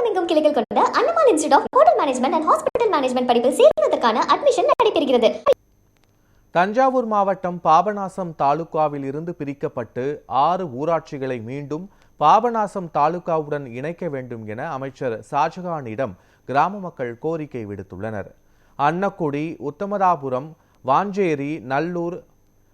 தமிழகமெங்கும் கிளைகள் கொண்ட அண்ணமால் institute of hotel management and hospital management படிப்பில் சேர்வதற்கான அட்மிஷன் நடைபெறுகிறது. தஞ்சாவூர் மாவட்டம் பாபநாசம் தாலுகாவில் இருந்து பிரிக்கப்பட்டு 6 ஊராட்சிகளை மீண்டும் பாபநாசம் தாலுகாவுடன் இணைக்க வேண்டும் என அமைச்சர் ஷாஜகானிடம் கிராம மக்கள் கோரிக்கை விடுத்துள்ளனர். அன்னக்குடி, உத்தமதாபுரம், வாஞ்சேரி, நல்லூர்,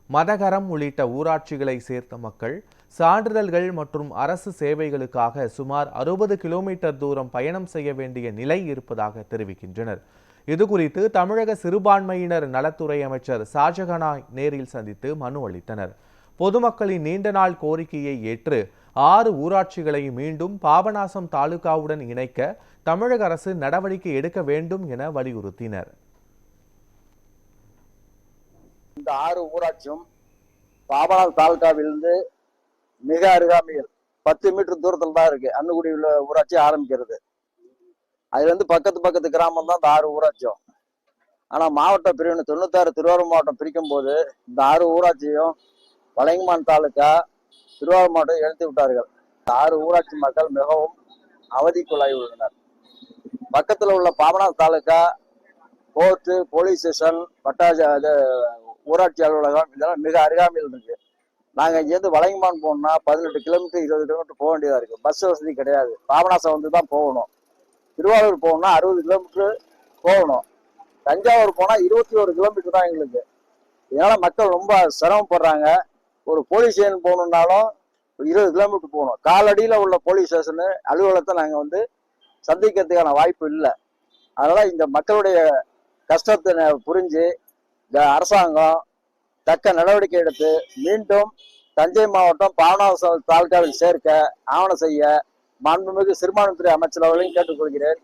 மதகரம் உள்ளிட்ட ஊராட்சிகளை சேர்ந்த மக்கள் சான்றிதழ்கள் மற்றும் அரசு சேவைகளுக்காக சுமார் 60 கிலோமீட்டர் தூரம் பயணம் செய்ய வேண்டிய நிலை இருப்பதாக தெரிவிக்கின்றனர். இதுகுறித்து தமிழக சிறுபான்மையினர் நலத்துறை அமைச்சர் ஷாஜகானை நேரில் சந்தித்து மனு அளித்தனர். பொதுமக்களின் நீண்ட நாள் கோரிக்கையை ஏற்று 6 ஊராட்சிகளை மீண்டும் பாபநாசம் தாலுகாவுடன் இணைக்க தமிழக அரசு நடவடிக்கை எடுக்க வேண்டும் என வலியுறுத்தினர். இந்த 6 ஊராட்சியும் பாபநாசம் தாலுகாவிலிருந்து மிக அருகாமையில் 10 மீட்டர் தூரத்தில் தான் இருக்கு. அன்னக்குடி உள்ள ஊராட்சி ஆரம்பிக்கிறது. அதுல இருந்து பக்கத்து கிராமம் தான் இந்த 6 ஊராட்சியும். ஆனா மாவட்ட பிரிவினை 96 திருவாரூர் மாவட்டம் பிரிக்கும் போது இந்த 6 ஊராட்சியும் வலங்கைமான் தாலுகா திருவாரூர் மாவட்டம் இணைத்து விட்டார்கள். இந்த 6 ஊராட்சி மக்கள் மிகவும் அவதிக்குள்ளாகி உள்ளனர். பக்கத்துல உள்ள Papanasam taluka court, police station, ஊராட்சி அலுவலகம் இதெல்லாம் மிக அருகாமையில் இருக்கு. நாங்க இங்கேருந்து வலங்கைமான் போகணும்னா 18 கிலோமீட்டர் 20 கிலோமீட்டர் போக வேண்டியதா இருக்கு. பஸ் வசதி கிடையாது. பாபநாசம் வந்து தான் போகணும். திருவாரூர் போகணும்னா 60 கிலோமீட்டர் போகணும். தஞ்சாவூர் போனா 21 கிலோமீட்டர் தான் எங்களுக்கு. இதனால மக்கள் ரொம்ப சிரமப்படுறாங்க. ஒரு போலீஸ் ஸ்டேஷன் போகணுன்னாலும் 20 கிலோமீட்டர் போகணும். காலடியில் உள்ள போலீஸ் ஸ்டேஷனு அலுவலகத்தை நாங்கள் வந்து சந்திக்கிறதுக்கான வாய்ப்பு இல்லை. அதனால இந்த மக்களுடைய கஷ்டத்தை புரிஞ்சு அரசாங்கம் தக்க நடவடிக்கை எடுத்து மீண்டும் தஞ்சை மாவட்டம் பாபநாசம் தாலுகாவில் சேர்க்க ஆவணம் செய்ய மாண்புமிகு சிறுபான்மைத்துறை அமைச்சர் அவர்களையும் கேட்டுக்கொள்கிறேன்.